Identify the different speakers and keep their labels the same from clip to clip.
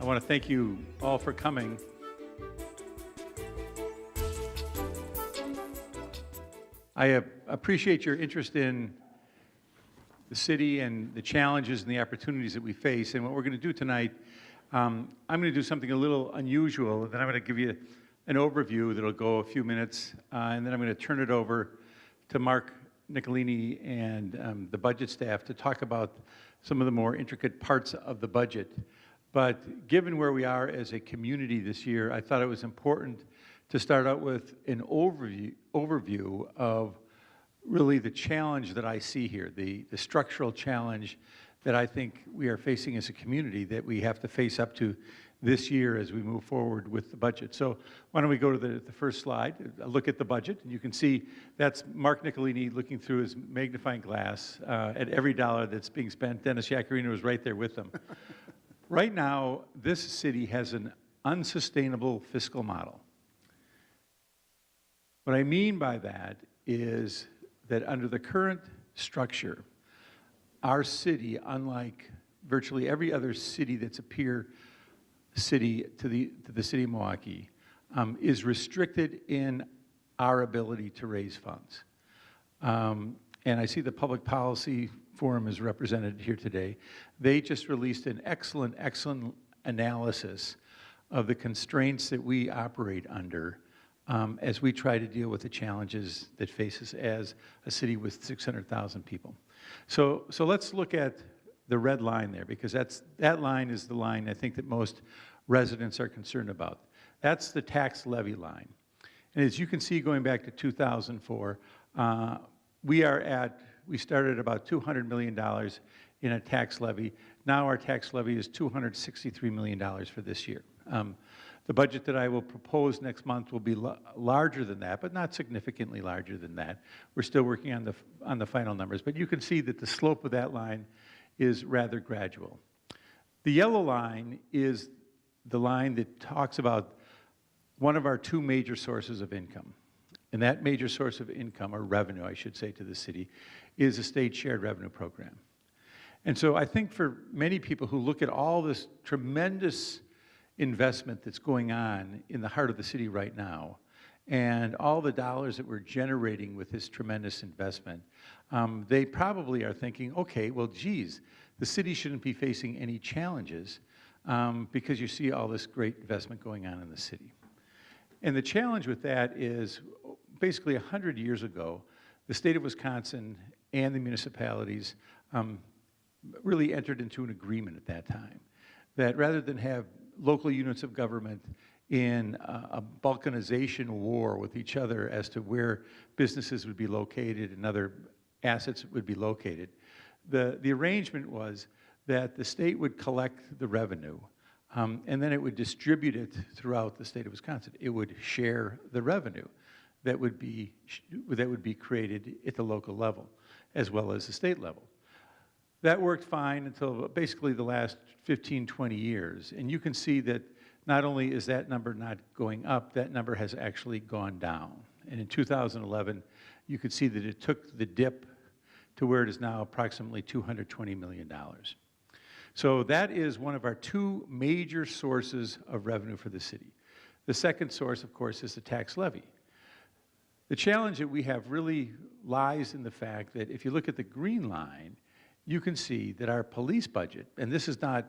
Speaker 1: want to thank you all for coming. I appreciate your interest in the city and the challenges and the opportunities that we face. And what we're going to do tonight, I'm going to do something a little unusual, and then I'm going to give you an overview that'll go a few minutes, and then I'm going to turn it over to Mark Nicolini and the budget staff to talk about some of the more intricate parts of the budget. But given where we are as a community this year, I thought it was important to start out with an overview of really the challenge that I see here, the structural challenge that I think we are facing as a community that we have to face up to this year as we move forward with the budget. So why don't we go to the first slide, a look at the budget, and you can see that's Mark Nicolini looking through his magnifying glass at every dollar that's being spent. Dennis Yacarino was right there with them. Right now, this city has an unsustainable fiscal model. What I mean by that is that under the current structure, our city, unlike virtually every other city that's a peer city to the city of Milwaukee, is restricted in our ability to raise funds. And I see the Public Policy Forum is represented here today. They just released an excellent analysis of the constraints that we operate under as we try to deal with the challenges that face us as a city with 600,000 people. So let's look at the red line there, because that line is the line I think that most residents are concerned about. That's the tax levy line. And as you can see, going back to 2004, we started at about $200 million in a tax levy. Now our tax levy is $263 million for this year. The budget that I will propose next month will be larger than that, but not significantly larger than that. We're still working on the final numbers, but you can see that the slope of that line is rather gradual. The yellow line is the line that talks about one of our two major sources of income. And that major source of income, or revenue, I should say, to the city, is a state shared revenue program. And so I think for many people who look at all this tremendous investment that's going on in the heart of the city right now, and all the dollars that we're generating with this tremendous investment, they probably are thinking, okay, well, geez, the city shouldn't be facing any challenges because you see all this great investment going on in the city. And the challenge with that is basically 100 years ago, the state of Wisconsin and the municipalities really entered into an agreement at that time that rather than have local units of government in a balkanization war with each other as to where businesses would be located and other assets would be located, the arrangement was that the state would collect the revenue and then it would distribute it throughout the state of Wisconsin. It would share the revenue that would be created at the local level as well as the state level. That worked fine until basically the last 15, 20 years. And you can see that not only is that number not going up, that number has actually gone down. And in 2011, you could see that it took the dip to where it is now approximately $220 million. So that is one of our two major sources of revenue for the city. The second source, of course, is the tax levy. The challenge that we have really lies in the fact that if you look at the green line, you can see that our police budget, and this is not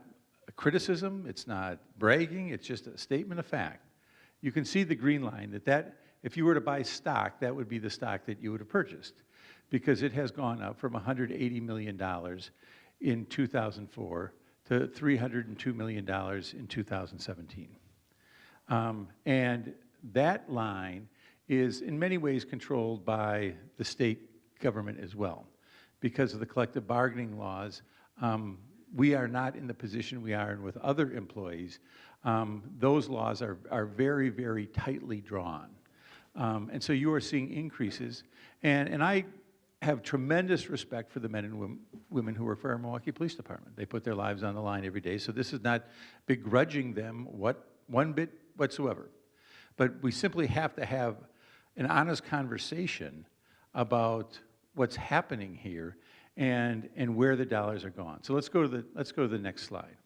Speaker 1: a criticism, it's not bragging, it's just a statement of fact. You can see the green line that if you were to buy stock, that would be the stock that you would have purchased because it has gone up from $180 million in 2004 to $302 million in 2017. And that line is in many ways controlled by the state government as well. Because of the collective bargaining laws, we are not in the position we are in with other employees. Those laws are very, very tightly drawn. And so you are seeing increases. And I have tremendous respect for the men and women who work for our Milwaukee Police Department. They put their lives on the line every day, so this is not begrudging them one bit whatsoever. But we simply have to have an honest conversation about what's happening here and where the dollars are gone. So let's go to the next slide.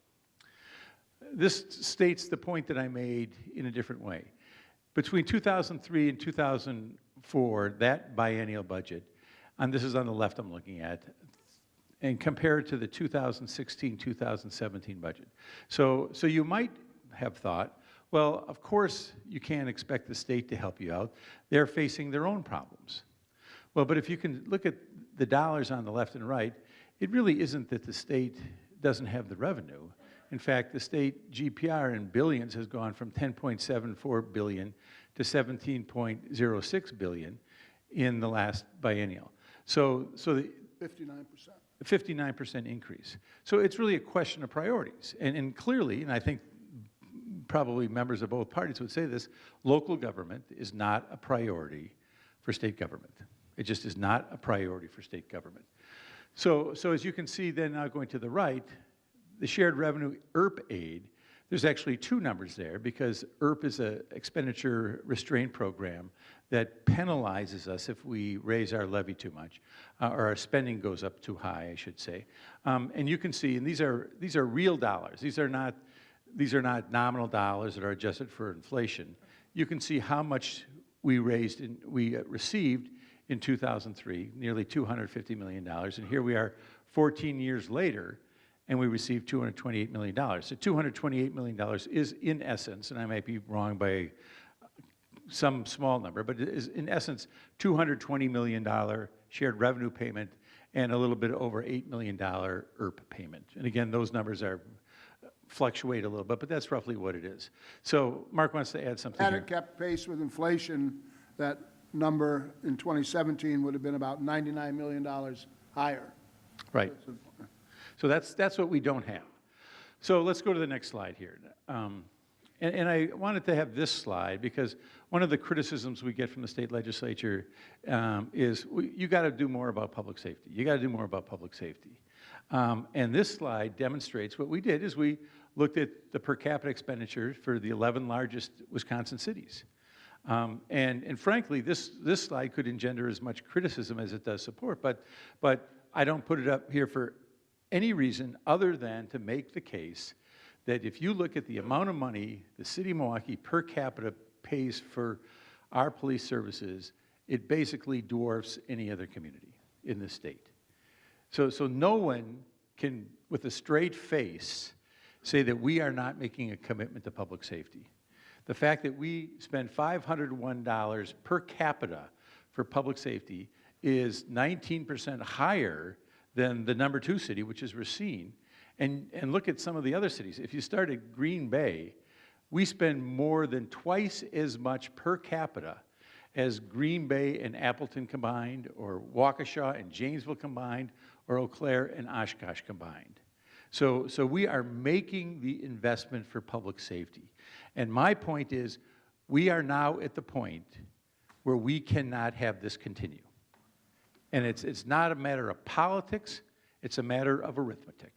Speaker 1: this states the point that I made in a different way. Between 2003 and 2004, that biennial budget, and this is on the left I'm looking at, and compare it to the 2016-2017 budget. So you might have thought, well, of course you can't expect the state to help you out. They're facing their own problems. Well, but if you can look at the dollars on the left and right, it really isn't that the state doesn't have the revenue. In fact, the state GPR in billions has gone from 10.74 billion to 17.06 billion in the last biennial. So the 59% increase. So it's really a question of priorities. And clearly, and I think probably members of both parties would say this, local government is not a priority for state government. It just is not a priority for state government. So as you can see then now going to the right, the shared revenue ERP aid, there's actually two numbers there because ERP is an expenditure restraint program that penalizes us if we raise our levy too much, or our spending goes up too high, I should say. And you can see, and these are real dollars. These are not nominal dollars that are adjusted for inflation. You can see how much we received in 2003, nearly $250 million. And here we are 14 years later, and we received $228 million. So $228 million is, in essence, and I might be wrong by some small number, but it is, in essence, $220 million shared revenue payment and a little bit over $8 million ERP payment. And again, those numbers fluctuate a little bit, but that's roughly what it is. So Mark wants to add something
Speaker 2: Had
Speaker 1: here.
Speaker 2: it kept pace with inflation, that number in 2017 would have been about $99 million higher.
Speaker 1: Right. So that's what we don't have. So let's go to the next slide here. And I wanted to have this slide because one of the criticisms we get from the state legislature is you got to do more about public safety. You got to do more about public safety. And this slide demonstrates what we did is we looked at the per capita expenditures for the 11 largest Wisconsin cities. And frankly, this slide could engender as much criticism as it does support, but I don't put it up here for any reason other than to make the case that if you look at the amount of money the city of Milwaukee per capita pays for our police services, it basically dwarfs any other community in the state. So no one can, with a straight face, say that we are not making a commitment to public safety. The fact that we spend $501 per capita for public safety is 19% higher than the number 2 city, which is Racine. And look at some of the other cities. If you start at Green Bay, we spend more than twice as much per capita as Green Bay and Appleton combined, or Waukesha and Janesville combined, or Eau Claire and Oshkosh combined. So we are making the investment for public safety. And my point is, we are now at the point where we cannot have this continue. And it's not a matter of politics, it's a matter of arithmetic.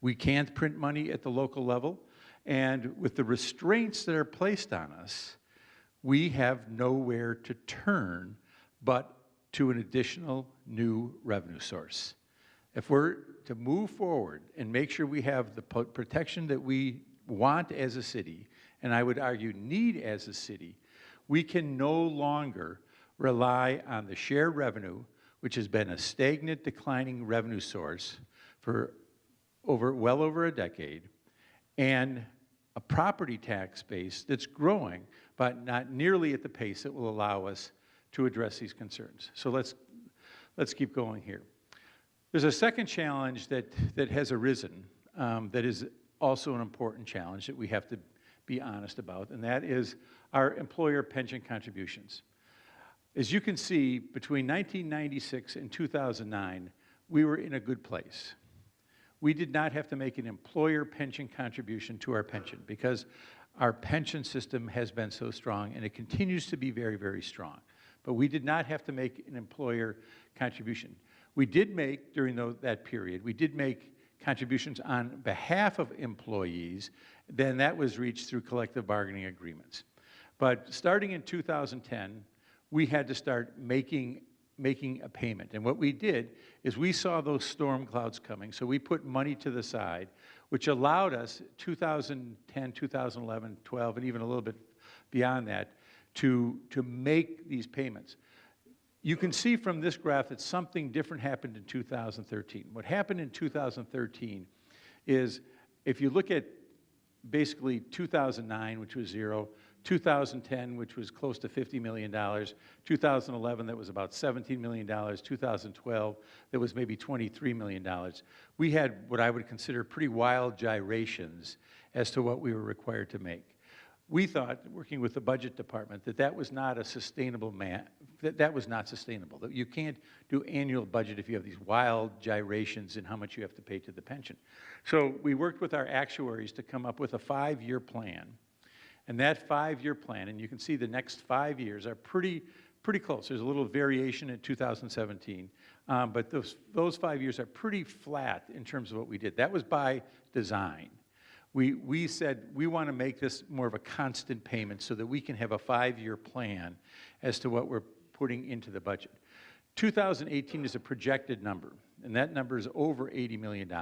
Speaker 1: We can't print money at the local level, and with the restraints that are placed on us, we have nowhere to turn but to an additional new revenue source. If we're to move forward and make sure we have the protection that we want as a city, and I would argue need as a city, we can no longer rely on the shared revenue, which has been a stagnant, declining revenue source for well over a decade, and a property tax base that's growing, but not nearly at the pace that will allow us to address these concerns. So let's keep going here. There's a second challenge that has arisen that is also an important challenge that we have to be honest about, and that is our employer pension contributions. As you can see, between 1996 and 2009, we were in a good place. We did not have to make an employer pension contribution to our pension because our pension system has been so strong, and it continues to be very, very strong. But we did not have to make an employer contribution. We did make, during that period, we did make contributions on behalf of employees. Then that was reached through collective bargaining agreements. But starting in 2010, we had to start making making a payment. And what we did is we saw those storm clouds coming, so we put money to the side, which allowed us 2010, 2011, 12, and even a little bit beyond that to make these payments. You can see from this graph that something different happened in 2013. What happened in 2013 is, if you look at basically 2009, which was zero, 2010, which was close to $50 million, 2011, that was about $17 million, 2012, that was maybe $23 million. We had what I would consider pretty wild gyrations as to what we were required to make. We thought, working with the budget department, that that was not a sustainable that was not sustainable. That you can't do annual budget if you have these wild gyrations in how much you have to pay to the pension. So we worked with our actuaries to come up with a 5-year plan. And that 5-year plan, and you can see the next 5 years are pretty close. There's a little variation in 2017, but those 5 years are pretty flat in terms of what we did. That was by design. We said we want to make this more of a constant payment so that we can have a 5-year plan as to what we're putting into the budget. 2018 is a projected number, and that number is over $80 million.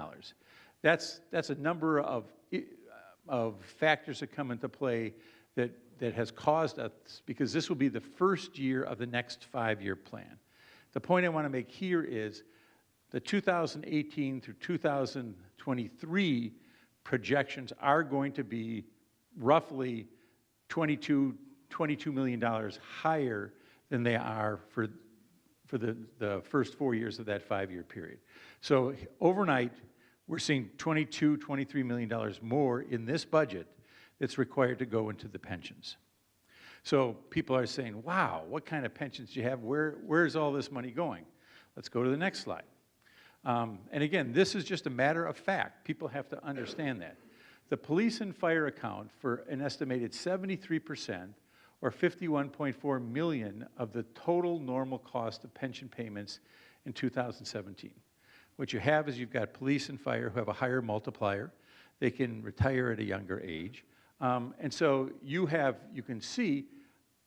Speaker 1: That's a number of factors that come into play that has caused us, because this will be the first year of the next 5-year plan. The point I want to make here is the 2018 through 2023 projections are going to be roughly $22 million higher than they are for the first 4 years of that 5-year period. So overnight, we're seeing $23 million more in this budget that's required to go into the pensions. So people are saying, wow, what kind of pensions do you have? Where's all this money going? Let's go to the next slide. And again, this is just a matter of fact. People have to understand that. The police and fire account for an estimated 73%, or $51.4 million of the total normal cost of pension payments in 2017. What you have is you've got police and fire who have a higher multiplier. They can retire at a younger age. And so you can see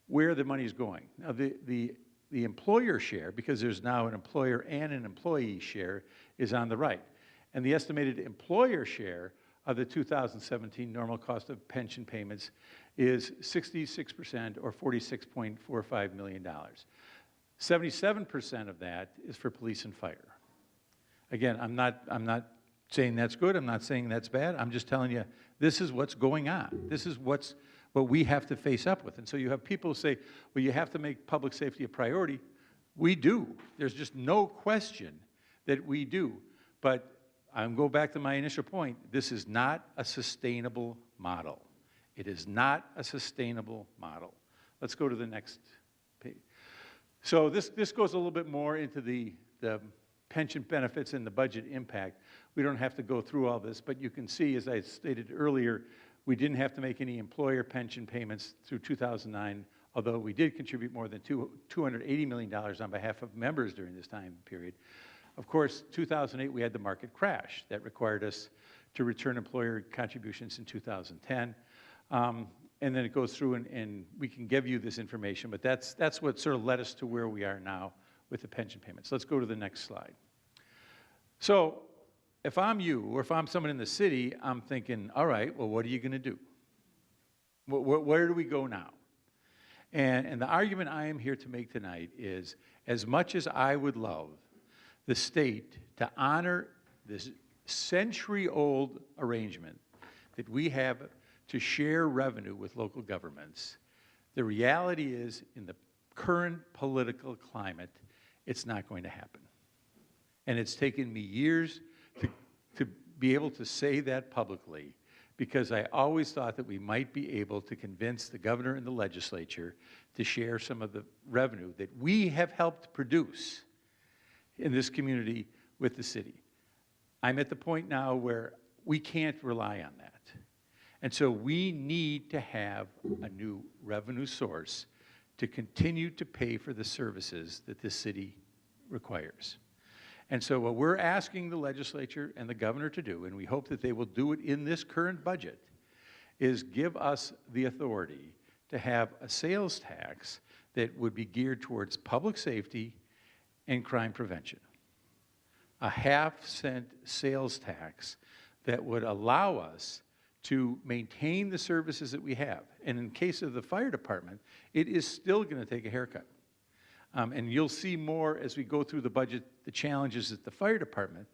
Speaker 1: where the money is going. Now, the employer share, because there's now an employer and an employee share, is on the right. And the estimated employer share of the 2017 normal cost of pension payments is 66%, or $46.45 million. 77% of that is for police and fire. Again, I'm not saying that's good. I'm not saying that's bad. I'm just telling you this is what's going on. This is what we have to face up with. And so you have people say, well, you have to make public safety a priority. We do. There's just no question that we do. But I'm going back to my initial point. This is not a sustainable model. It is not a sustainable model. Let's go to the next page. So this goes a little bit more into the pension benefits and the budget impact. We don't have to go through all this, but you can see, as I stated earlier, we didn't have to make any employer pension payments through 2009, although we did contribute more than $280 million on behalf of members during this time period. Of course, 2008, we had the market crash. That required us to return employer contributions in 2010. And then it goes through, and we can give you this information, but that's what sort of led us to where we are now with the pension payments. Let's go to the next slide. So if I'm you, or if I'm someone in the city, I'm thinking, all right, well, what are you going to do? Where do we go now? And the argument I am here to make tonight is, as much as I would love the state to honor this century-old arrangement that we have to share revenue with local governments, the reality is, in the current political climate, it's not going to happen. And it's taken me years to be able to say that publicly, because I always thought that we might be able to convince the governor and the legislature to share some of the revenue that we have helped produce in this community with the city. I'm at the point now where we can't rely on that. And so we need to have a new revenue source to continue to pay for the services that this city requires. And so what we're asking the legislature and the governor to do, and we hope that they will do it in this current budget, is give us the authority to have a sales tax that would be geared towards public safety and crime prevention. A half-cent sales tax that would allow us to maintain the services that we have. And in case of the fire department, it is still going to take a haircut. And you'll see more as we go through the budget, the challenges that the fire department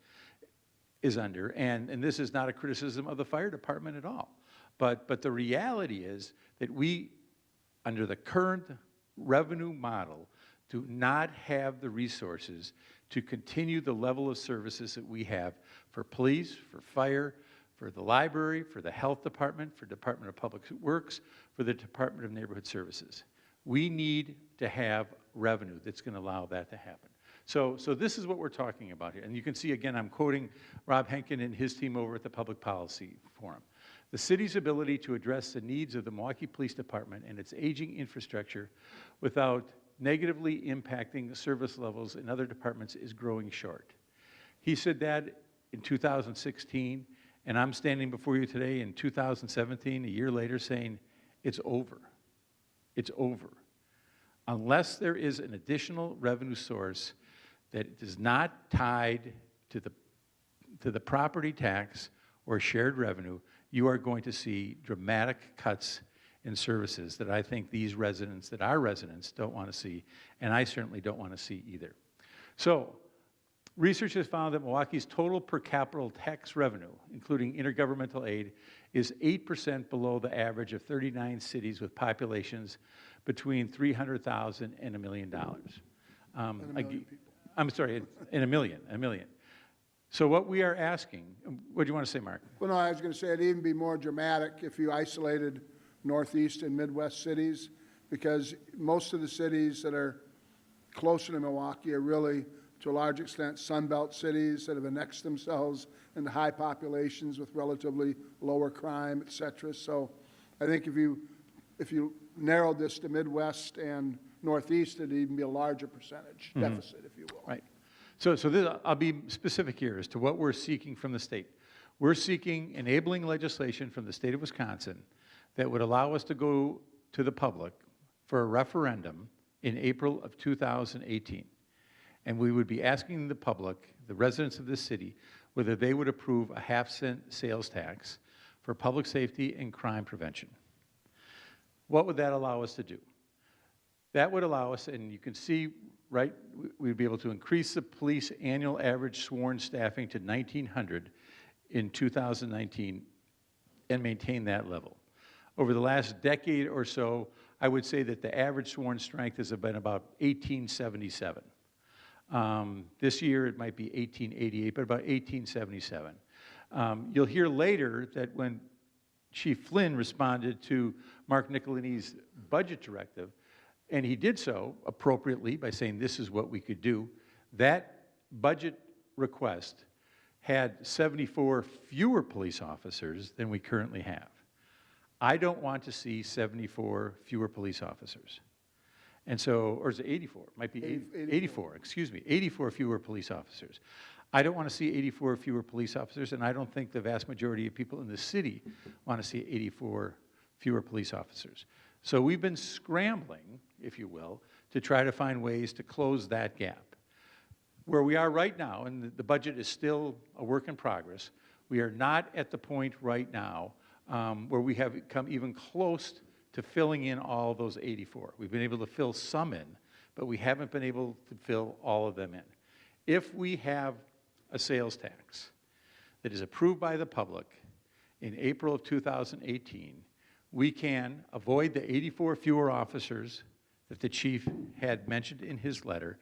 Speaker 1: is under. And this is not a criticism of the fire department at all. But the reality is that we, under the current revenue model, do not have the resources to continue the level of services that we have for police, for fire, for the library, for the health department, for Department of Public Works, for the Department of Neighborhood Services. We need to have revenue that's going to allow that to happen. So this is what we're talking about here. And you can see, again, I'm quoting Rob Henkin and his team over at the Public Policy Forum. The city's ability to address the needs of the Milwaukee Police Department and its aging infrastructure without negatively impacting the service levels in other departments is growing short. He said that in 2016, and I'm standing before you today in 2017, a year later, saying it's over. It's over. Unless there is an additional revenue source that is not tied to the property tax or shared revenue, you are going to see dramatic cuts in services that I think these residents, that our residents don't want to see, and I certainly don't want to see either. So, research has found that Milwaukee's total per capita tax revenue, including intergovernmental aid, is 8% below the average of 39 cities with populations between 300,000 and $1 million.
Speaker 2: And a million people.
Speaker 1: I'm sorry, and a million. So what we are asking, what do you want to say, Mark?
Speaker 2: Well, no, I was going to say it'd even be more dramatic if you isolated Northeast and Midwest cities, because most of the cities that are closer to Milwaukee are really, to a large extent, Sunbelt cities that have annexed themselves into high populations with relatively lower crime, et cetera. So I think if you narrowed this to Midwest and Northeast, it'd even be a larger percentage deficit, if you will.
Speaker 1: Right. So this, I'll be specific here as to what we're seeking from the state. We're seeking enabling legislation from the state of Wisconsin that would allow us to go to the public for a referendum in April of 2018. And we would be asking the public, the residents of this city, whether they would approve a half-cent sales tax for public safety and crime prevention. What would that allow us to do? That would allow us, and you can see, right, we'd be able to increase the police annual average sworn staffing to 1,900 in 2019 and maintain that level. Over the last decade or so, I would say that the average sworn strength has been about 1877. This year it might be 1888, but about 1877. You'll hear later that when Chief Flynn responded to Mark Nicolini's budget directive, and he did so appropriately by saying this is what we could do, that budget request had 74 fewer police officers than we currently have. I don't want to see 74 fewer police officers. And so, or is it 84? It might be 84, excuse me, 84 fewer police officers. I don't want to see 84 fewer police officers, and I don't think the vast majority of people in the city want to see 84 fewer police officers. So we've been scrambling, if you will, to try to find ways to close that gap. Where we are right now, and the budget is still a work in progress, we are not at the point right now where we have come even close to filling in all of those 84. We've been able to fill some in, but we haven't been able to fill all of them in. If we have a sales tax that is approved by the public in April of 2018, we can avoid the 84 fewer officers that the chief had mentioned in his letter,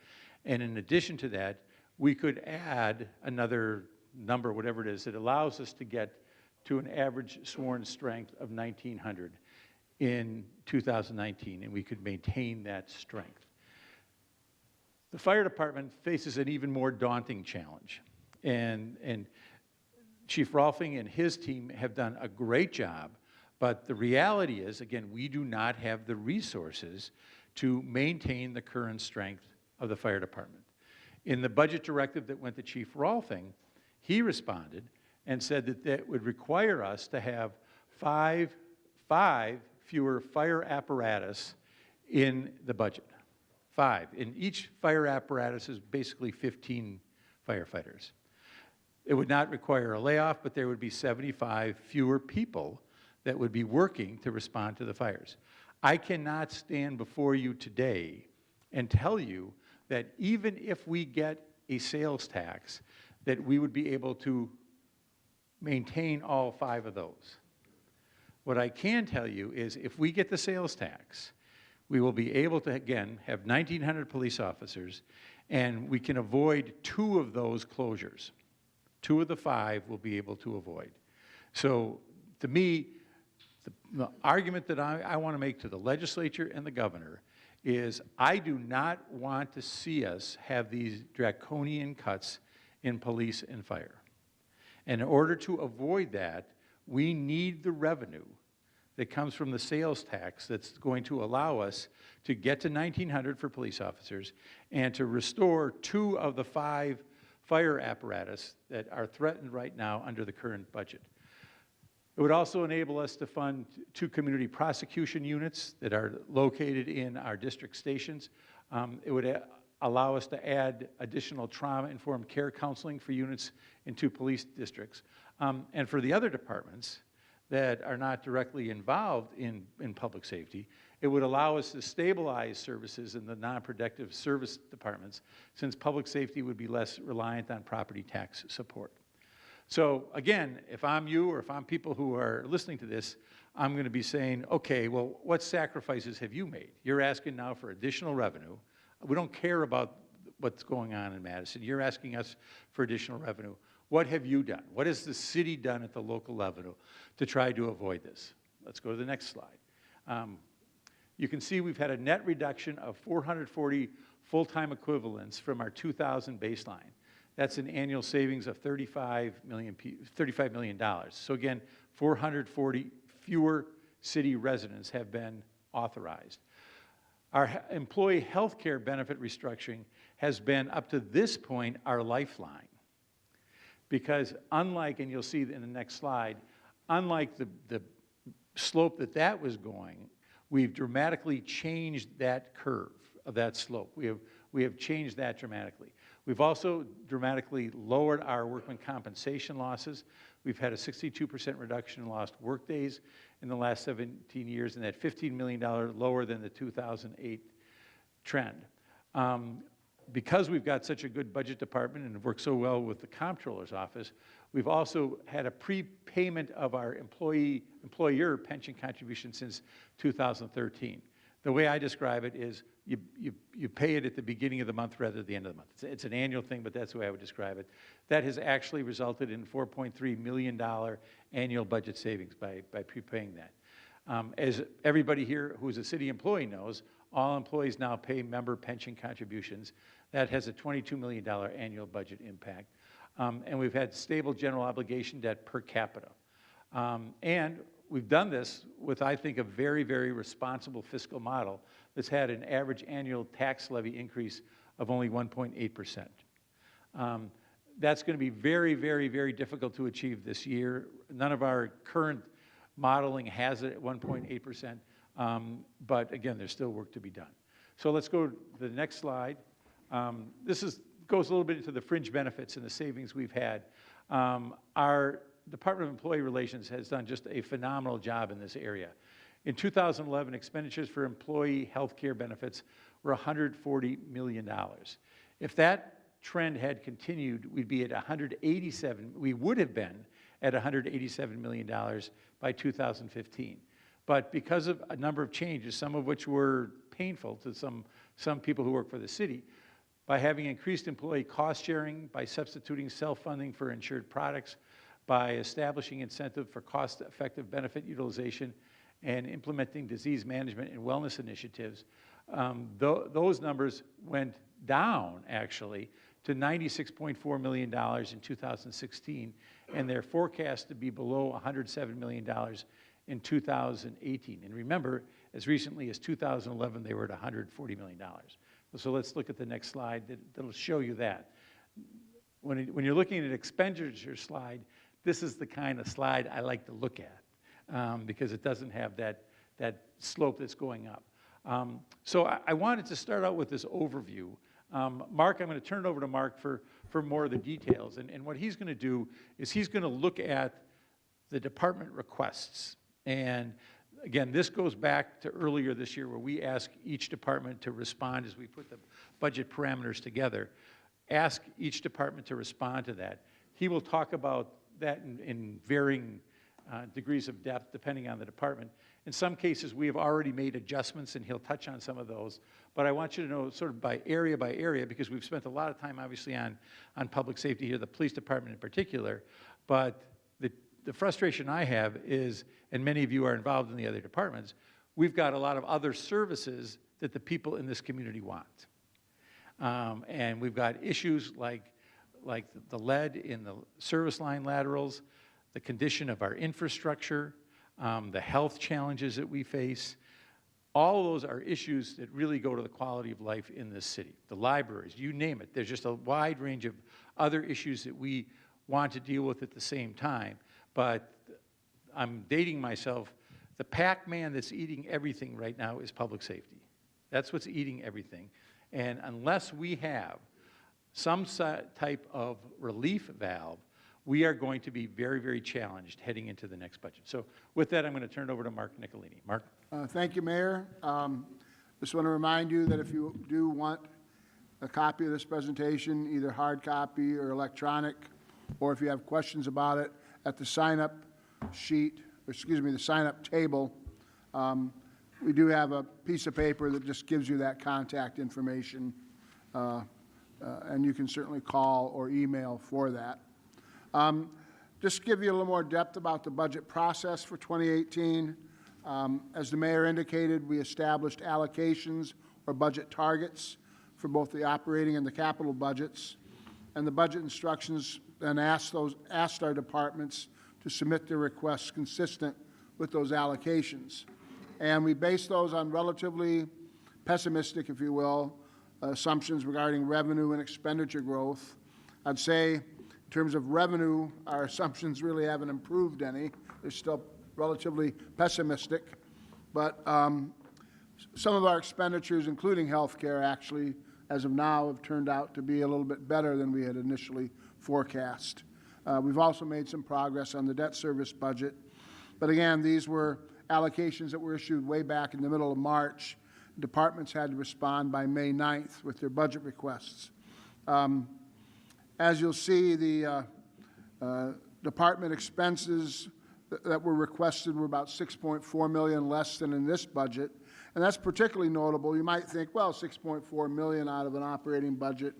Speaker 1: and in addition to that, we could add another number, whatever it is, that allows us to get to an average sworn strength of 1,900 in 2019, and we could maintain that strength. The fire department faces an even more daunting challenge, and Chief Rolfing and his team have done a great job, but the reality is, again, we do not have the resources to maintain the current strength of the fire department. In the budget directive that went to Chief Rolfing, he responded and said that that would require us to have five fewer fire apparatus in the budget. 5. And each fire apparatus is basically 15 firefighters. It would not require a layoff, but there would be 75 fewer people that would be working to respond to the fires. I cannot stand before you today and tell you that even if we get a sales tax, that we would be able to maintain all 5 of those. What I can tell you is if we get the sales tax, we will be able to, again, have 1,900 police officers, and we can avoid 2 of those closures. 2 of the 5 we'll be able to avoid. So to me, the argument that I want to make to the legislature and the governor is I do not want to see us have these draconian cuts in police and fire. And in order to avoid that, we need the revenue that comes from the sales tax that's going to allow us to get to 1,900 for police officers and to restore 2 of the 5 fire apparatus that are threatened right now under the current budget. It would also enable us to fund 2 community prosecution units that are located in our district stations. It would allow us to add additional trauma-informed care counseling for units in 2 police districts. And for the other departments that are not directly involved in public safety, it would allow us to stabilize services in the non-productive service departments, since public safety would be less reliant on property tax support. So again, if I'm you or if I'm people who are listening to this, I'm going to be saying, okay, well, what sacrifices have you made? You're asking now for additional revenue. We don't care about what's going on in Madison. You're asking us for additional revenue. What have you done? What has the city done at the local level to try to avoid this? Let's go to the next slide. You can see we've had a net reduction of 440 full-time equivalents from our 2000 baseline. That's an annual savings of $35 million. So again, 440 fewer city residents have been authorized. Our employee health care benefit restructuring has been, up to this point, our lifeline. Because unlike, and you'll see in the next slide, unlike the slope that was going, we've dramatically changed that curve of that slope. We have changed that dramatically. We've also dramatically lowered our workman compensation losses. We've had a 62% reduction in lost workdays in the last 17 years, and that $15 million lower than the 2008 trend. Because we've got such a good budget department and have worked so well with the comptroller's office, we've also had a prepayment of our employer pension contribution since 2013. The way I describe it is you pay it at the beginning of the month rather than the end of the month. It's an annual thing, but that's the way I would describe it. That has actually resulted in $4.3 million annual budget savings by prepaying that. As everybody here who is a city employee knows, all employees now pay member pension contributions. That has a $22 million annual budget impact. And we've had stable general obligation debt per capita. And we've done this with, I think, a very, very responsible fiscal model that's had an average annual tax levy increase of only 1.8%. That's going to be very, very, very difficult to achieve this year. None of our current modeling has it at 1.8%, but again, there's still work to be done. So let's go to the next slide. This goes a little bit into the fringe benefits and the savings we've had. Our Department of Employee Relations has done just a phenomenal job in this area. In 2011, expenditures for employee health care benefits were $140 million. If that trend had continued, we'd be at we would have been at $187 million by 2015. But because of a number of changes, some of which were painful to some people who work for the city, by having increased employee cost sharing, by substituting self-funding for insured products, by establishing incentive for cost-effective benefit utilization, and implementing disease management and wellness initiatives, those numbers went down, actually, to $96.4 million in 2016, and they're forecast to be below $107 million in 2018. And remember, as recently as 2011, they were at $140 million. So let's look at the next slide that'll show you that. When you're looking at an expenditure slide, this is the kind of slide I like to look at because it doesn't have that slope that's going up. So I wanted to start out with this overview. Mark, I'm going to turn it over to Mark for more of the details. And what he's going to do is he's going to look at the department requests. And again, this goes back to earlier this year where we asked each department to respond as we put the budget parameters together. Ask each department to respond to that. He will talk about that in varying degrees of depth depending on the department. In some cases, we have already made adjustments, and he'll touch on some of those. But I want you to know sort of by area, because we've spent a lot of time, obviously, on public safety here, the police department in particular. But the frustration I have is, and many of you are involved in the other departments, we've got a lot of other services that the people in this community want. And we've got issues like the lead in the service line laterals, the condition of our infrastructure, the health challenges that we face. All of those are issues that really go to the quality of life in this city. The libraries, you name it. There's just a wide range of other issues that we want to deal with at the same time. But I'm dating myself. The Pac-Man that's eating everything right now is public safety. That's what's eating everything. And unless we have some type of relief valve, we are going to be very, very challenged heading into the next budget. So with that, I'm going to turn it over to Mark Nicolini. Mark?
Speaker 2: Thank you, Mayor. Just want to remind you that if you do want a copy of this presentation, either hard copy or electronic, or if you have questions about it, at the sign-up sheet, the sign-up table, we do have a piece of paper that just gives you that contact information, and you can certainly call or email for that. Just give you a little more depth about the budget process for 2018. As the Mayor indicated, we established allocations or budget targets for both the operating and the capital budgets, and the budget instructions then asked our departments to submit their requests consistent with those allocations. And we based those on relatively pessimistic, if you will, assumptions regarding revenue and expenditure growth. I'd say in terms of revenue, our assumptions really haven't improved any. They're still relatively pessimistic. But some of our expenditures, including health care, actually, as of now, have turned out to be a little bit better than we had initially forecast. We've also made some progress on the debt service budget. But again, these were allocations that were issued way back in the middle of March. Departments had to respond by May 9th with their budget requests. As you'll see, the department expenses that were requested were about $6.4 million less than in this budget. And that's particularly notable. You might think, well, $6.4 million out of an operating budget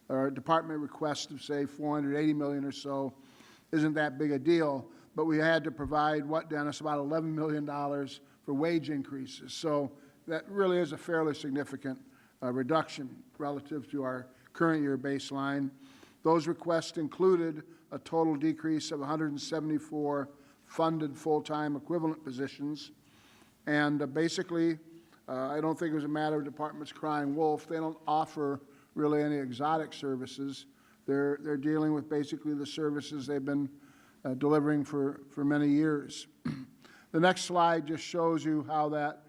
Speaker 2: or a department request of, say, $480 million or so isn't that big a deal. But we had to provide, what, Dennis, about $11 million for wage increases. So that really is a fairly significant reduction relative to our current year baseline. Those requests included a total decrease of 174 funded full-time equivalent positions. And basically, I don't think it was a matter of departments crying wolf. They don't offer really any exotic services. They're dealing with basically the services they've been delivering for many years. The next slide just shows you how that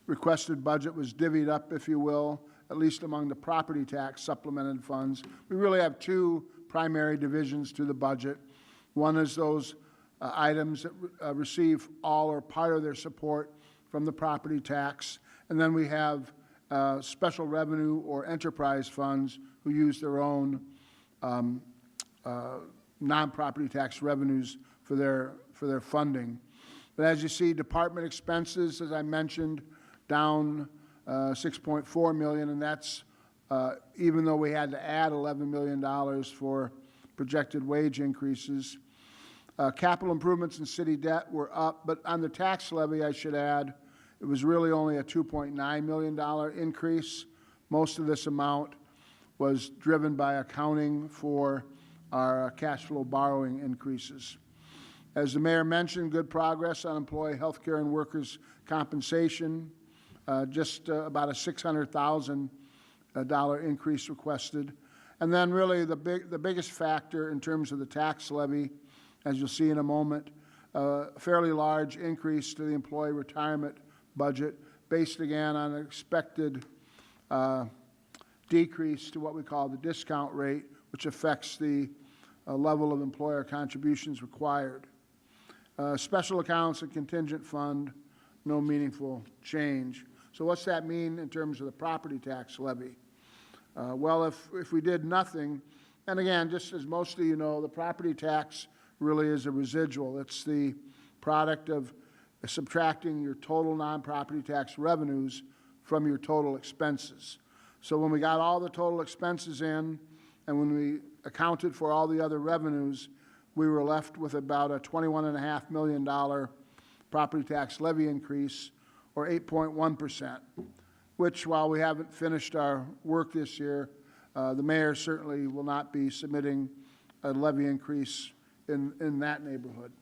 Speaker 2: requested budget was divvied up, if you will, at least among the property tax supplemented funds. We really have two primary divisions to the budget. One is those items that receive all or part of their support from the property tax. And then we have special revenue or enterprise funds who use their own non-property tax revenues for their funding. But as you see, department expenses, as I mentioned, down $6.4 million, and that's even though we had to add $11 million for projected wage increases. Capital improvements in city debt were up, but on the tax levy, I should add, it was really only a $2.9 million increase. Most of this amount was driven by accounting for our cash flow borrowing increases. As the Mayor mentioned, good progress on employee health care and workers' compensation, just about a $600,000 increase requested. And then really the biggest factor in terms of the tax levy, as you'll see in a moment, a fairly large increase to the employee retirement budget. based again on an expected decrease to what we call the discount rate, which affects the level of employer contributions required. Special accounts and contingent fund, no meaningful change. So what's that mean in terms of the property tax levy? Well, if we did nothing, and again, just as most of you know, the property tax really is a residual. It's the product of subtracting your total non-property tax revenues from your total expenses. So when we got all the total expenses in, and when we accounted for all the other revenues, we were left with about a $21.5 million property tax levy increase, or 8.1%, which, while we haven't finished our work this year, the mayor certainly will not be submitting a levy increase in that neighborhood.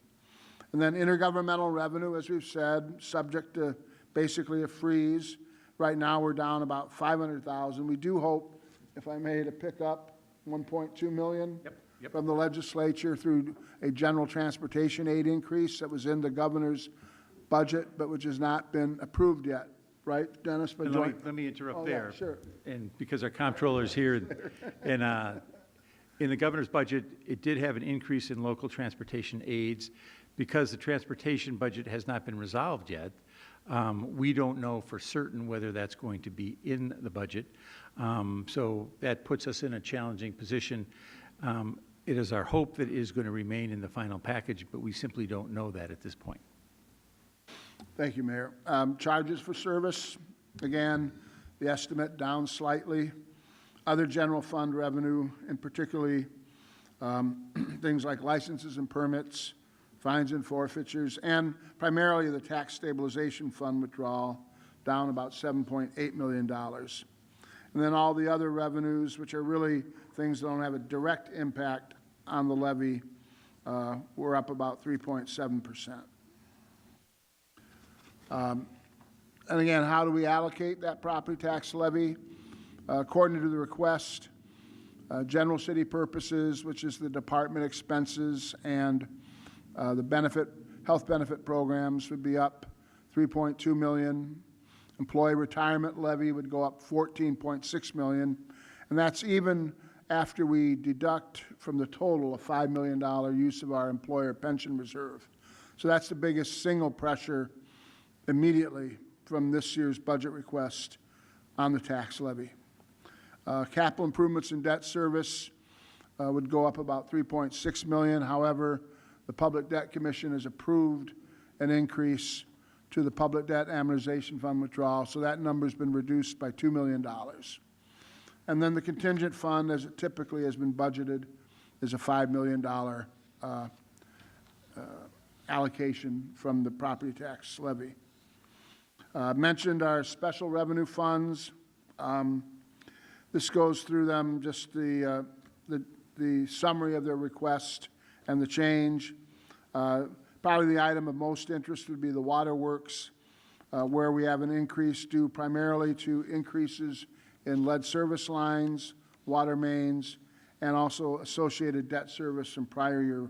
Speaker 2: And then intergovernmental revenue, as we've said, subject to basically a freeze. Right now, we're down about $500,000. We do hope, if I may, to pick up $1.2 million from the legislature through a general transportation aid increase that was in the governor's budget, but which has not been approved yet. Right, Dennis? But
Speaker 1: let me interrupt there.
Speaker 2: Yeah, sure.
Speaker 1: And because our comptroller's here, and in the governor's budget, it did have an increase in local transportation aids. Because the transportation budget has not been resolved yet, we don't know for certain whether that's going to be in the budget. So that puts us in a challenging position. It is our hope that it is going to remain in the final package, but we simply don't know that at this point.
Speaker 2: Thank you, Mayor. Charges for service, again, the estimate down slightly. Other general fund revenue, and particularly things like licenses and permits, fines and forfeitures, and primarily the tax stabilization fund withdrawal, down about $7.8 million. And then all the other revenues, which are really things that don't have a direct impact on the levy, were up about 3.7%. And again, how do we allocate that property tax levy? According to the request, general city purposes, which is the department expenses, and the health benefit programs would be up $3.2 million. Employee retirement levy would go up $14.6 million. And that's even after we deduct from the total a $5 million use of our employer pension reserve. So that's the biggest single pressure immediately from this year's budget request on the tax levy. Capital improvements and debt service would go up about $3.6 million. However, the Public Debt Commission has approved an increase to the Public Debt Amortization Fund withdrawal, so that number's been reduced by $2 million. And then the contingent fund, as it typically has been budgeted, is a $5 million allocation from the property tax levy. Mentioned our special revenue funds. This goes through them, just the summary of their request and the change. Probably the item of most interest would be the waterworks, where we have an increase due primarily to increases in lead service lines, water mains, and also associated debt service from prior year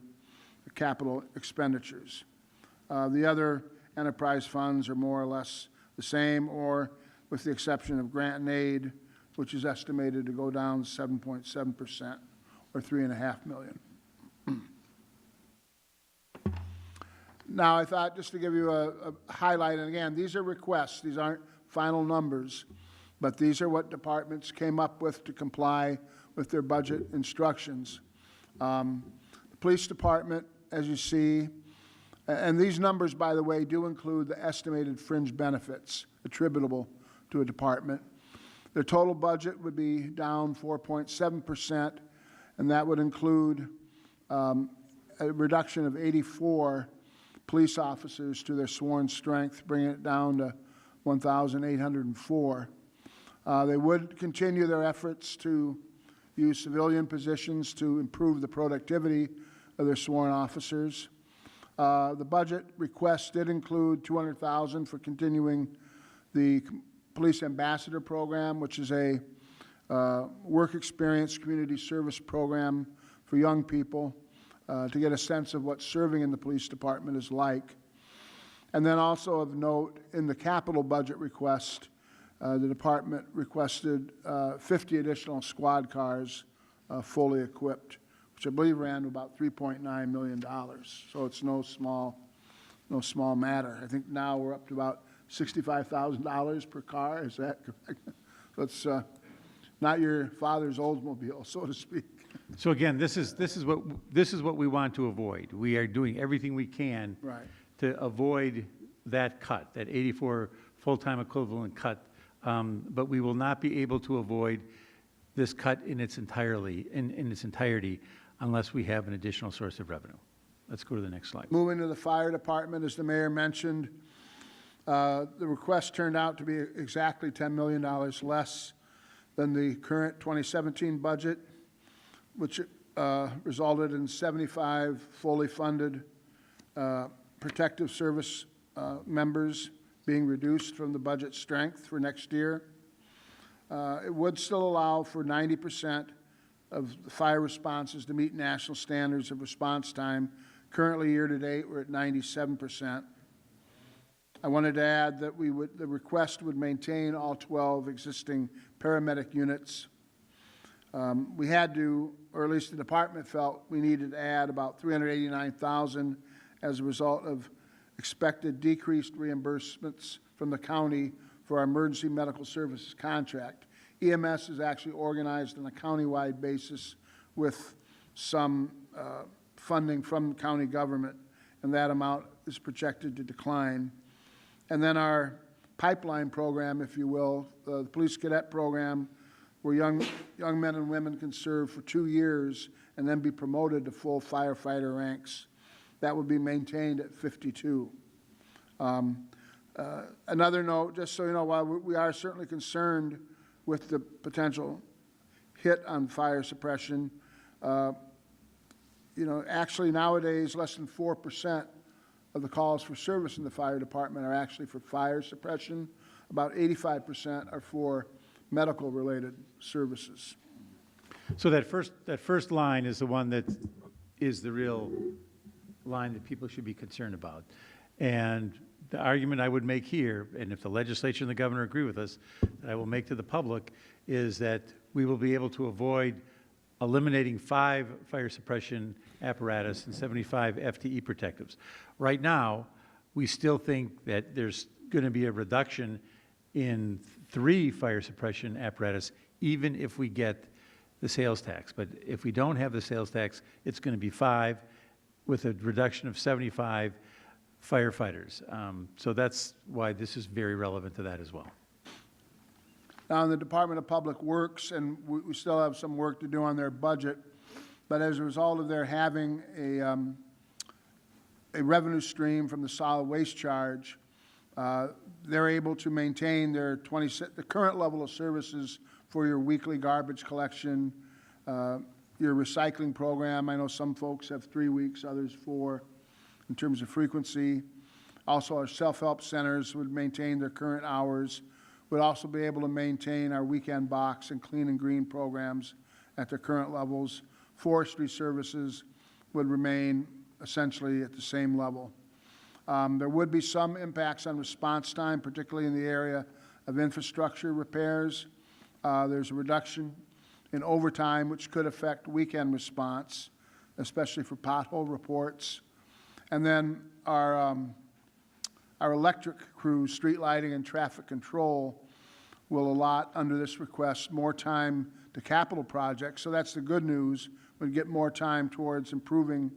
Speaker 2: capital expenditures. The other enterprise funds are more or less the same, or with the exception of grant and aid, which is estimated to go down 7.7%, or $3.5 million. Now, I thought just to give you a highlight, and again, these are requests, these aren't final numbers, but these are what departments came up with to comply with their budget instructions. The police department, as you see, and these numbers, by the way, do include the estimated fringe benefits attributable to a department. Their total budget would be down 4.7%, and that would include a reduction of 84 police officers to their sworn strength, bringing it down to 1,804. They would continue their efforts to use civilian positions to improve the productivity of their sworn officers. The budget request did include $200,000 for continuing the Police Ambassador Program, which is a work experience community service program for young people to get a sense of what serving in the police department is like. And then also of note, in the capital budget request, the department requested 50 additional squad cars fully equipped, which I believe ran to about $3.9 million. So it's no small matter. I think now we're up to about $65,000 per car. Is that correct? So it's not your father's Oldsmobile, so to speak.
Speaker 1: So again, this is what we want to avoid. We are doing everything we can
Speaker 2: Right.
Speaker 1: to avoid that cut, that 84 full-time equivalent cut, but we will not be able to avoid this cut in its entirety unless we have an additional source of revenue. Let's go to the next slide.
Speaker 2: Moving to the fire department, as the mayor mentioned, the request turned out to be exactly $10 million less than the current 2017 budget, which resulted in 75 fully funded protective service members being reduced from the budget strength for next year. It would still allow for 90% of the fire responses to meet national standards of response time. Currently, year-to-date, we're at 97%. I wanted to add that the request would maintain all 12 existing paramedic units. We had to, or at least the department felt we needed to add about $389,000 as a result of expected decreased reimbursements from the county for our emergency medical services contract. EMS is actually organized on a countywide basis with some funding from the county government, and that amount is projected to decline. And then our pipeline program, if you will, the police cadet program, where young men and women can serve for 2 years and then be promoted to full firefighter ranks. That would be maintained at 52. Another note, just so you know, while we are certainly concerned with the potential hit on fire suppression, actually nowadays less than 4% of the calls for service in the fire department are actually for fire suppression. About 85% are for medical-related services.
Speaker 1: So that first line is the one that is the real line that people should be concerned about. And the argument I would make here, and if the legislature and the governor agree with us, that I will make to the public, is that we will be able to avoid eliminating 5 fire suppression apparatus and 75 FTE protectives. Right now, we still think that there's going to be a reduction in 3 fire suppression apparatus, even if we get the sales tax. But if we don't have the sales tax, it's going to be 5 with a reduction of 75 firefighters. So that's why this is very relevant to that as well.
Speaker 2: Now, in the Department of Public Works, and we still have some work to do on their budget, but as a result of their having a revenue stream from the solid waste charge, they're able to maintain the current level of services for your weekly garbage collection, your recycling program. I know some folks have 3 weeks, others 4 in terms of frequency. Also, our self-help centers would maintain their current hours. We'd also be able to maintain our weekend box and clean and green programs at their current levels. Forestry services would remain essentially at the same level. There would be some impacts on response time, particularly in the area of infrastructure repairs. There's a reduction in overtime, which could affect weekend response, especially for pothole reports. And then our electric crews, street lighting and traffic control, will allot under this request more time to capital projects. So that's the good news. We get more time towards improving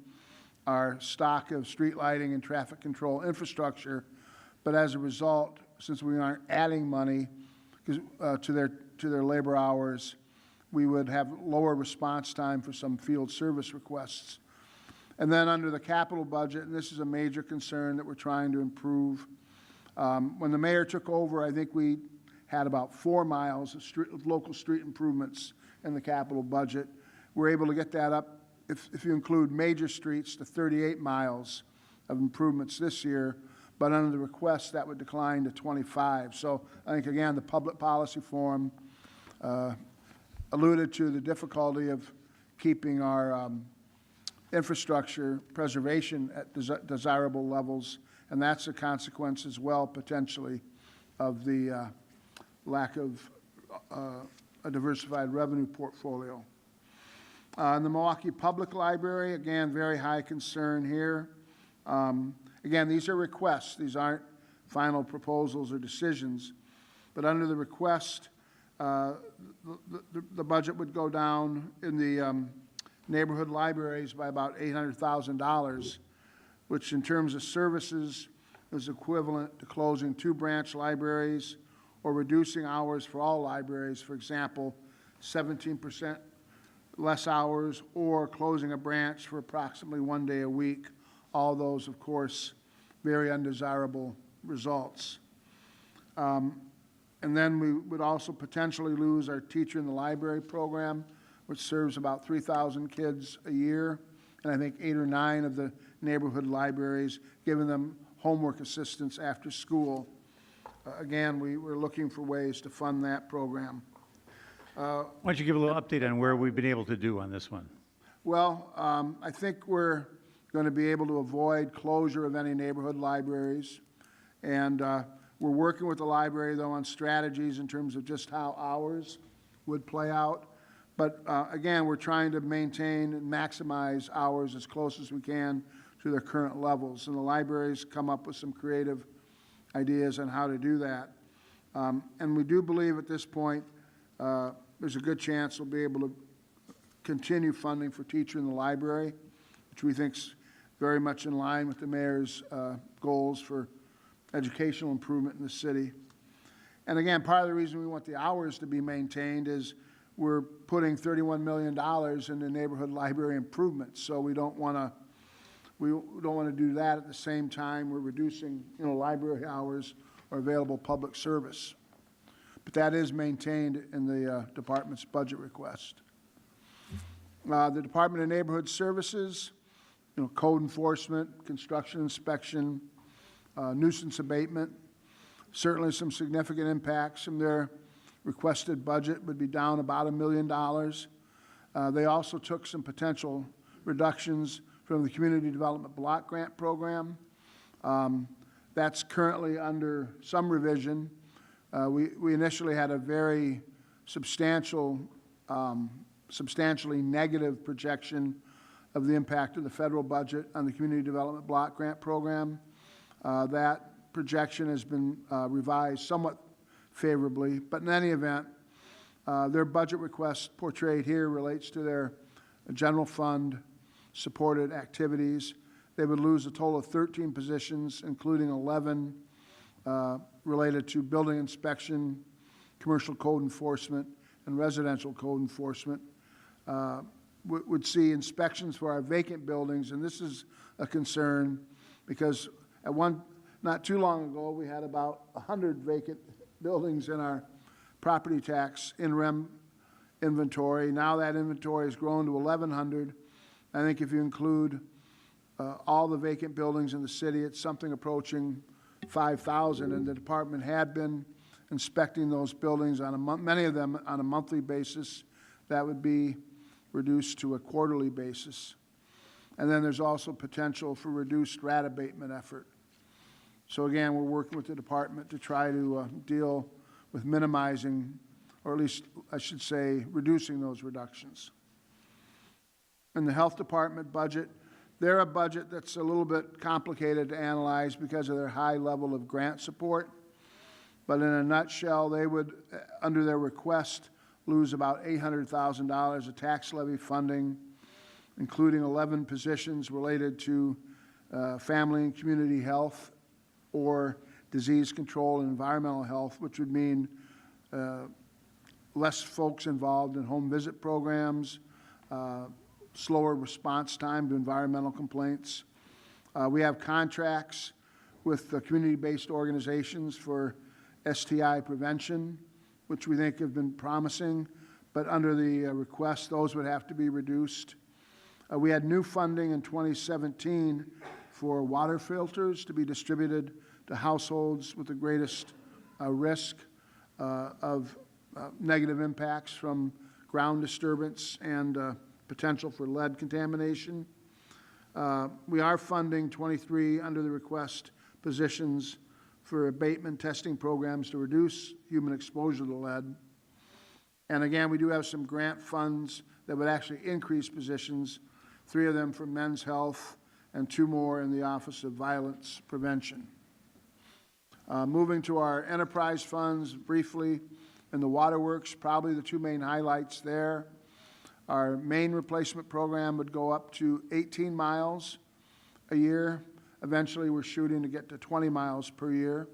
Speaker 2: our stock of street lighting and traffic control infrastructure. But as a result, since we aren't adding money to their labor hours, we would have lower response time for some field service requests. And then under the capital budget, and this is a major concern that we're trying to improve, when the mayor took over, I think we had about 4 miles of local street improvements in the capital budget. We're able to get that up, if you include major streets, to 38 miles of improvements this year, but under the request, that would decline to 25. So I think, again, the public policy forum alluded to the difficulty of keeping our infrastructure preservation at desirable levels, and that's a consequence as well, potentially, of the lack of a diversified revenue portfolio. In the Milwaukee Public Library, again, very high concern here. Again, these are requests. These aren't final proposals or decisions. But under the request, the budget would go down in the neighborhood libraries by about $800,000, which in terms of services is equivalent to closing 2 branch libraries or reducing hours for all libraries, for example, 17% less hours, or closing a branch for approximately 1 day a week. All those, of course, very undesirable results. And then we would also potentially lose our Teacher in the Library program, which serves about 3,000 kids a year, and I think 8 or 9 of the neighborhood libraries, giving them homework assistance after school. Again, we're looking for ways to fund that program.
Speaker 1: Why don't you give a little update on where we've been able to do on this one?
Speaker 2: Well, I think we're going to be able to avoid closure of any neighborhood libraries, and we're working with the library, though, on strategies in terms of just how hours would play out. But again, we're trying to maintain and maximize hours as close as we can to their current levels, and the libraries come up with some creative ideas on how to do that. And we do believe at this point there's a good chance we'll be able to continue funding for Teacher in the Library, which we think is very much in line with the mayor's goals for educational improvement in the city. And again, part of the reason we want the hours to be maintained is we're putting $31 million into neighborhood library improvements, so we don't want to do that at the same time we're reducing, library hours or available public service. But that is maintained in the department's budget request. The Department of Neighborhood Services, code enforcement, construction inspection, nuisance abatement, certainly some significant impacts from their requested budget would be down about $1 million. They also took some potential reductions from the Community Development Block Grant Program. That's currently under some revision. We initially had a very substantially negative projection of the impact of the federal budget on the Community Development Block Grant Program. That projection has been revised somewhat favorably, but in any event, their budget request portrayed here relates to their general fund supported activities. They would lose a total of 13 positions, including 11 related to building inspection, commercial code enforcement, and residential code enforcement. Would see inspections for our vacant buildings, and this is a concern because not too long ago, we had about 100 vacant buildings in our property tax in-rem inventory. Now that inventory has grown to 1,100. I think if you include all the vacant buildings in the city, it's something approaching 5,000, and the department had been inspecting those buildings many of them on a monthly basis. That would be reduced to a quarterly basis. And then there's also potential for reduced rat abatement effort. So again, we're working with the department to try to deal with minimizing, or at least I should say, reducing those reductions. In the health department budget, they're a budget that's a little bit complicated to analyze because of their high level of grant support. But in a nutshell, they would, under their request, lose about $800,000 of tax levy funding, including 11 positions related to family and community health or disease control and environmental health, which would mean less folks involved in home visit programs, slower response time to environmental complaints. We have contracts with community-based organizations for STI prevention, which we think have been promising, but under the request, those would have to be reduced. We had new funding in 2017 for water filters to be distributed to households with the greatest risk of negative impacts from ground disturbance and potential for lead contamination. We are funding 23 under the request positions for abatement testing programs to reduce human exposure to lead. And again, we do have some grant funds that would actually increase positions, 3 of them for men's health and 2 more in the Office of Violence Prevention. Moving to our enterprise funds briefly, in the waterworks, probably the 2 main highlights there. Our main replacement program would go up to 18 miles a year. Eventually, we're shooting to get to 20 miles per year.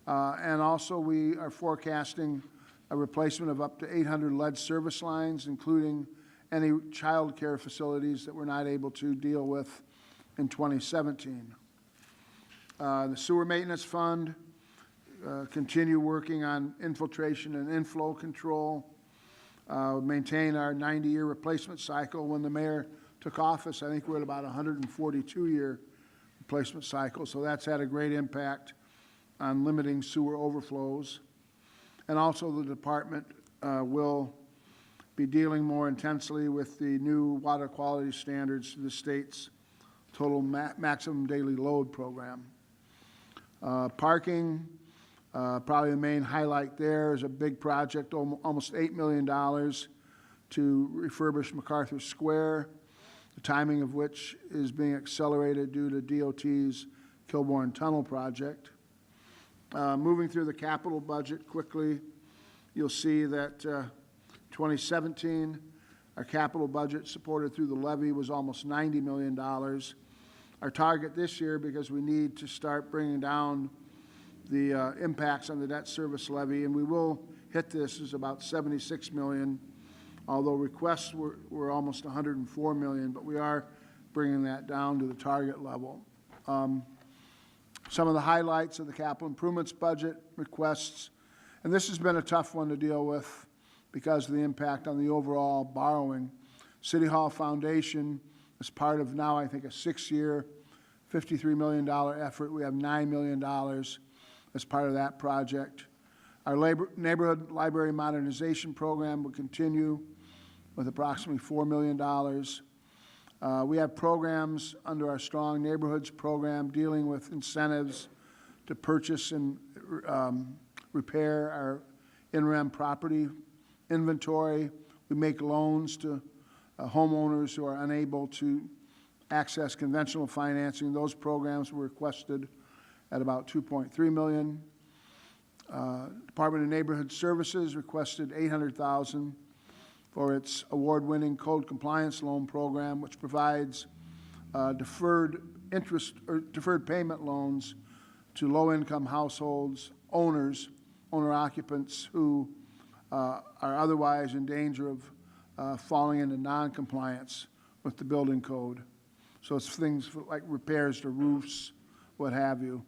Speaker 2: And also, we are forecasting a replacement of up to 800 lead service lines, including any child care facilities that we're not able to deal with in 2017. The sewer maintenance fund, continue working on infiltration and inflow control, maintain our 90-year replacement cycle. When the mayor took office, I think we're at about 142-year replacement cycle, so that's had a great impact on limiting sewer overflows. And also the department will be dealing more intensely with the new water quality standards to the state's total maximum daily load program. Parking, probably the main highlight there is a big project, almost $8 million to refurbish MacArthur Square, the timing of which is being accelerated due to DOT's Kilbourne Tunnel project. Moving through the capital budget quickly, you'll see that 2017, our capital budget supported through the levy was almost $90 million. Our target this year, because we need to start bringing down the impacts on the debt service levy, and we will hit this, is about $76 million, although requests were almost $104 million, but we are bringing that down to the target level. Some of the highlights of the capital improvements budget requests, and this has been a tough one to deal with because of the impact on the overall borrowing. City Hall Foundation is part of now, I think, a 6-year, $53 million effort. We have $9 million as part of that project. Our neighborhood library modernization program will continue with approximately $4 million. We have programs under our Strong Neighborhoods program dealing with incentives to purchase and repair our in-rem property inventory. We make loans to homeowners who are unable to access conventional financing. Those programs were requested at about $2.3 million. Department of Neighborhood Services requested $800,000 for its award-winning code compliance loan program, which provides deferred payment loans to low-income households, owner-occupants who are otherwise in danger of falling into non-compliance with the building code. So it's things like repairs to roofs, what have you.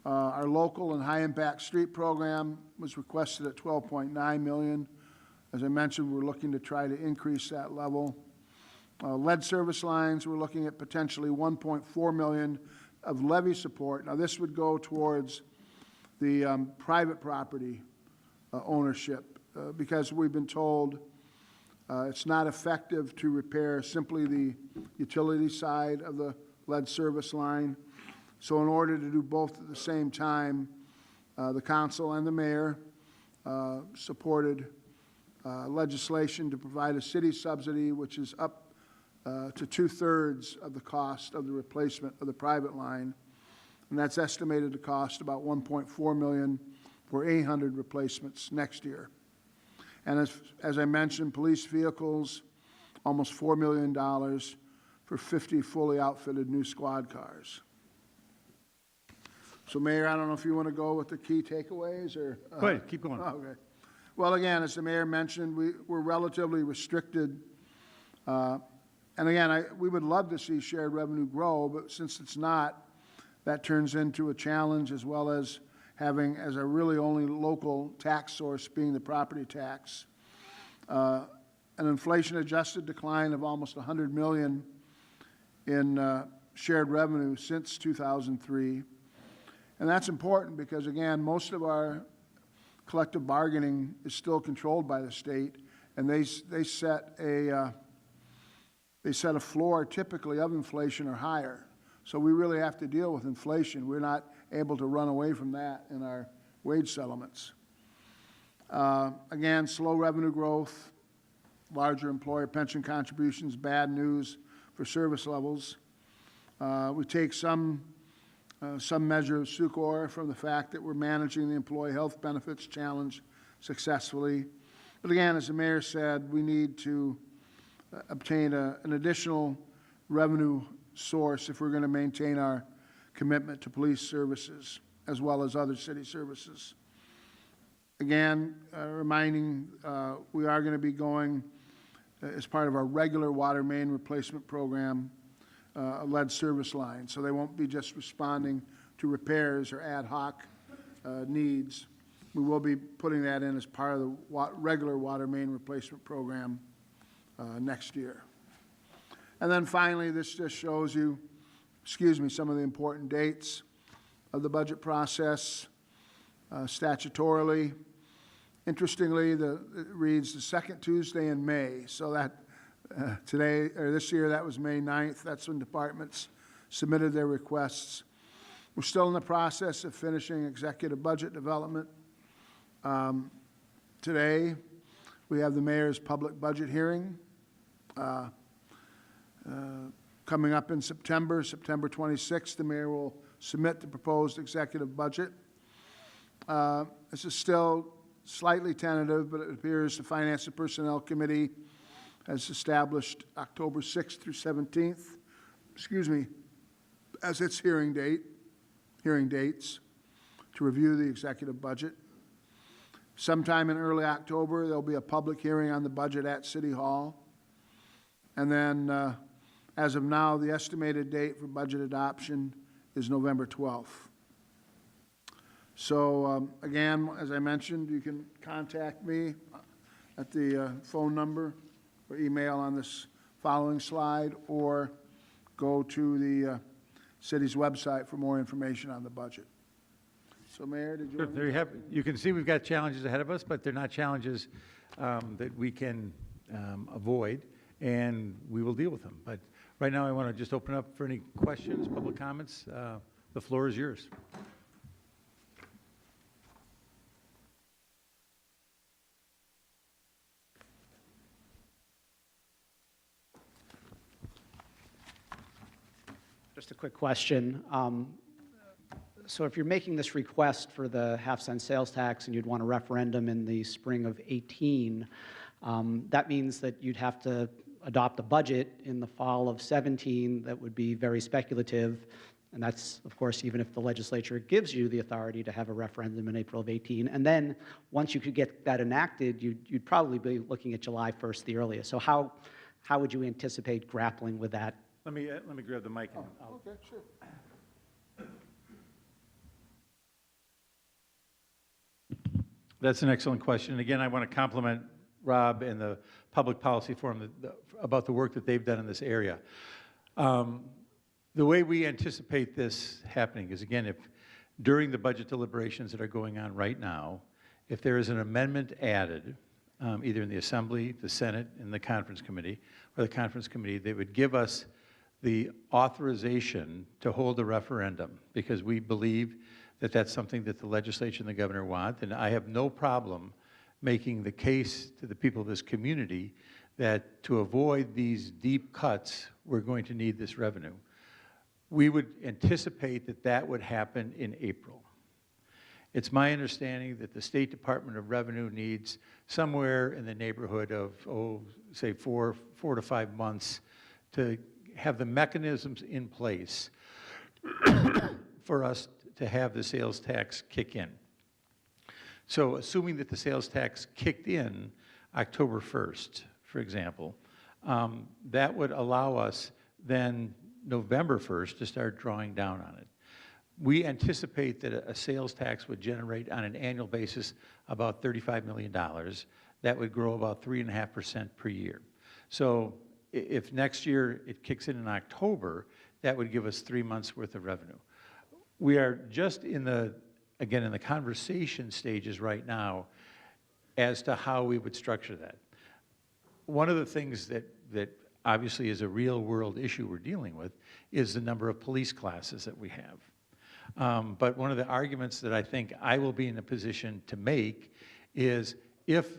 Speaker 2: Our local and high-impact street program was requested at $12.9 million. As I mentioned, we're looking to try to increase that level. Lead service lines, we're looking at potentially $1.4 million of levy support. Now, this would go towards the private property ownership because we've been told it's not effective to repair simply the utility side of the lead service line. So in order to do both at the same time, the council and the mayor supported legislation to provide a city subsidy, which is up to 2/3 of the cost of the replacement of the private line. And that's estimated to cost about $1.4 million for 800 replacements next year. And as I mentioned, police vehicles, almost $4 million for 50 fully outfitted new squad cars. So, Mayor, I don't know if you want to go with the key takeaways or...
Speaker 1: Go ahead, keep going.
Speaker 2: Okay. Well, again, as the Mayor mentioned, we're relatively restricted. And again, we would love to see shared revenue grow, but since it's not, that turns into a challenge, as well as having as a really only local tax source being the property tax. An inflation-adjusted decline of almost $100 million in shared revenue since 2003. And that's important because, again, most of our collective bargaining is still controlled by the state, and they set a floor typically of inflation or higher. So we really have to deal with inflation. We're not able to run away from that in our wage settlements. Again, slow revenue growth, larger employer pension contributions, bad news for service levels. We take some measure of succor from the fact that we're managing the employee health benefits challenge successfully. But again, as the mayor said, we need to obtain an additional revenue source if we're going to maintain our commitment to police services as well as other city services. Again, reminding we are going to be going as part of our regular water main replacement program, a lead service line. So they won't be just responding to repairs or ad hoc needs. We will be putting that in as part of the regular water main replacement program next year. And then finally, this just shows you, some of the important dates of the budget process statutorily. Interestingly, it reads the second Tuesday in May. So that this year, that was May 9th. That's when departments submitted their requests. We're still in the process of finishing executive budget development. Today, we have the mayor's public budget hearing coming up in September 26th. The mayor will submit the proposed executive budget. This is still slightly tentative, but it appears the Finance and Personnel Committee has established October 6th through 17th, as its hearing dates to review the executive budget. Sometime in early October, there'll be a public hearing on the budget at City Hall. And then, as of now, the estimated date for budget adoption is November 12th. So, again, as I mentioned, you can contact me at the phone number or email on this following slide, or go to the city's website for more information on the budget. So, Mayor, did you?
Speaker 1: Sure, there you have it. You can see we've got challenges ahead of us, but they're not challenges that we can avoid, and we will deal with them. But right now, I want to just open up for any questions, public comments. The floor is yours.
Speaker 3: Just a quick question. So if you're making this request for the half-cent sales tax and you'd want a referendum in the spring of 18, that means that you'd have to adopt a budget in the fall of 17 that would be very speculative. And that's, of course, even if the legislature gives you the authority to have a referendum in April of 18. And then once you could get that enacted, you'd probably be looking at July 1st, the earliest. So how would you anticipate grappling with that?
Speaker 1: Let me grab the mic.
Speaker 2: Okay, sure.
Speaker 1: That's an excellent question. And again, I want to compliment Rob and the Public Policy Forum about the work that they've done in this area. The way we anticipate this happening is, again, if during the budget deliberations that are going on right now, if there is an amendment added, either in the Assembly, the Senate, and the Conference Committee, or the Conference Committee, they would give us the authorization to hold a referendum, because we believe that that's something that the legislature and the governor want. And I have no problem making the case to the people of this community that to avoid these deep cuts, we're going to need this revenue. We would anticipate that that would happen in April. It's my understanding that the State Department of Revenue needs somewhere in the neighborhood of, say 4 to 5 months to have the mechanisms in place for us to have the sales tax kick in. So assuming that the sales tax kicked in October 1st, for example, that would allow us then November 1st to start drawing down on it. We anticipate that a sales tax would generate on an annual basis about $35 million. That would grow about 3.5% per year. So if next year it kicks in October, that would give us 3 months worth of revenue. We are just in the conversation stages right now as to how we would structure that. One of the things that obviously is a real-world issue we're dealing with, is the number of police classes that we have. But one of the arguments that I think I will be in a position to make is if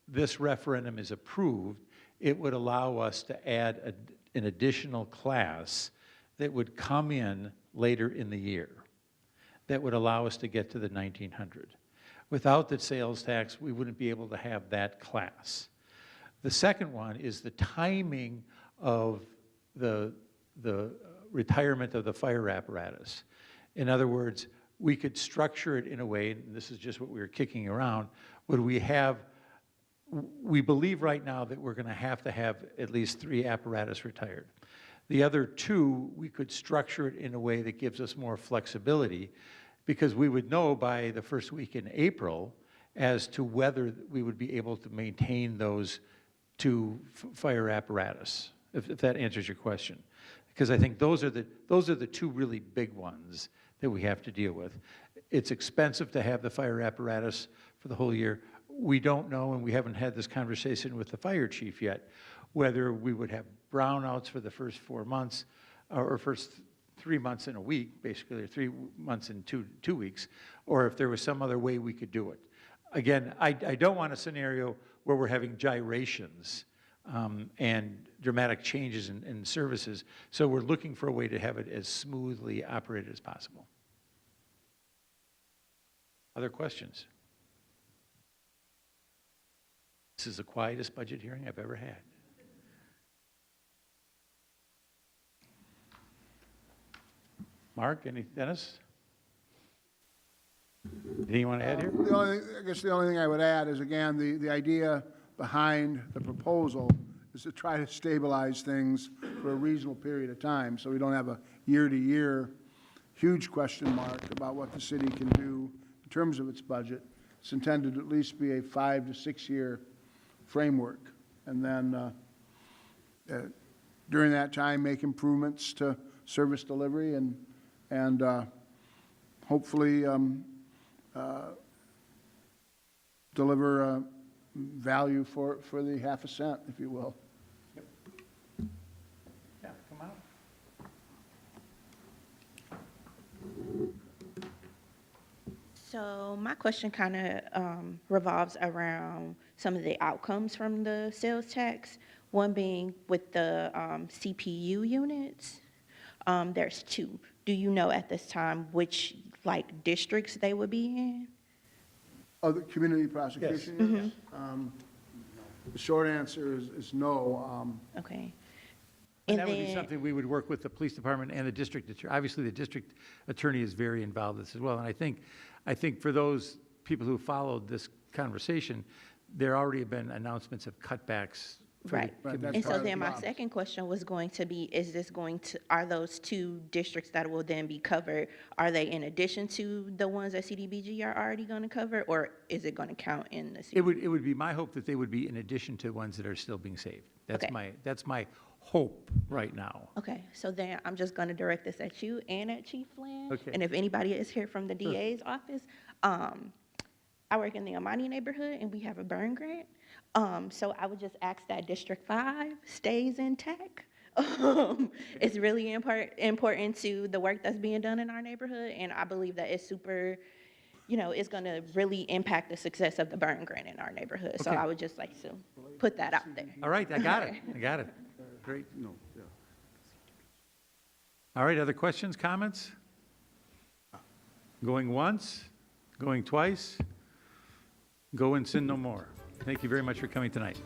Speaker 1: this referendum is approved, it would allow us to add an additional class that would come in later in the year, that would allow us to get to the 1,900. Without the sales tax, we wouldn't be able to have that class. The second one is the timing of the retirement of the fire apparatus. In other words, we could structure it in a way, and this is just what we were kicking around, we believe right now that we're going to have at least 3 apparatus retired. The other 2, we could structure it in a way that gives us more flexibility, because we would know by the first week in April as to whether we would be able to maintain those 2 fire apparatus, if that answers your question. Because I think those are the 2 really big ones that we have to deal with. It's expensive to have the fire apparatus for the whole year. We don't know, and we haven't had this conversation with the fire chief yet, whether we would have brownouts for the first 4 months, or first 3 months in a week, basically, or 3 months in two weeks, or if there was some other way we could do it. Again, I don't want a scenario where we're having gyrations and dramatic changes in services, so we're looking for a way to have it as smoothly operated as possible. Other questions? This is the quietest budget hearing I've ever had. Mark, Dennis? Anything you want to add here?
Speaker 2: I guess the only thing I would add is, again, the idea behind the proposal is to try to stabilize things for a reasonable period of time, so we don't have a year-to-year huge question mark about what the city can do in terms of its budget. It's intended to at least be a 5 to 6 year framework, and then during that time make improvements to service delivery and hopefully deliver value for the half a cent, if you will.
Speaker 1: Yep. Yeah, come out.
Speaker 4: So my question kind of revolves around some of the outcomes from the sales tax. One being with the CPU units. There's 2. Do you know at this time which districts they would be in?
Speaker 2: Oh, the community prosecution?
Speaker 1: Yes.
Speaker 2: Units? The short answer is no.
Speaker 4: Okay.
Speaker 1: And that would be something we would work with the police department and the district attorney. Obviously, the district attorney is very involved in this as well. And I think for those people who followed this conversation, there already have been announcements of cutbacks.
Speaker 4: Right.
Speaker 2: Right, that's
Speaker 4: And so
Speaker 2: part of
Speaker 4: then
Speaker 2: the
Speaker 4: my
Speaker 2: job.
Speaker 4: second question was going to be, are those 2 districts that will then be covered, are they in addition to the ones that CDBG are already going to cover, or is it going to count in the CDBG?
Speaker 1: It would be my hope that they would be in addition to ones that are still being saved. That's
Speaker 4: Okay.
Speaker 1: my hope right now.
Speaker 4: Okay, so then I'm just going to direct this at you and at Chief Flynn.
Speaker 1: Okay.
Speaker 4: And if anybody is here from the DA's office, I work in the Amani neighborhood and we have a burn grant. So I would just ask that District 5 stays intact. It's really important to the work that's being done in our neighborhood, and I believe that it's super, it's going to really impact the success of the burn grant in our neighborhood. So
Speaker 1: Okay.
Speaker 4: I would just like to put that out there.
Speaker 1: All right, I got it. Great.
Speaker 2: No, yeah.
Speaker 1: All right, other questions, comments? Going once, going twice, go and sin no more. Thank you very much for coming tonight.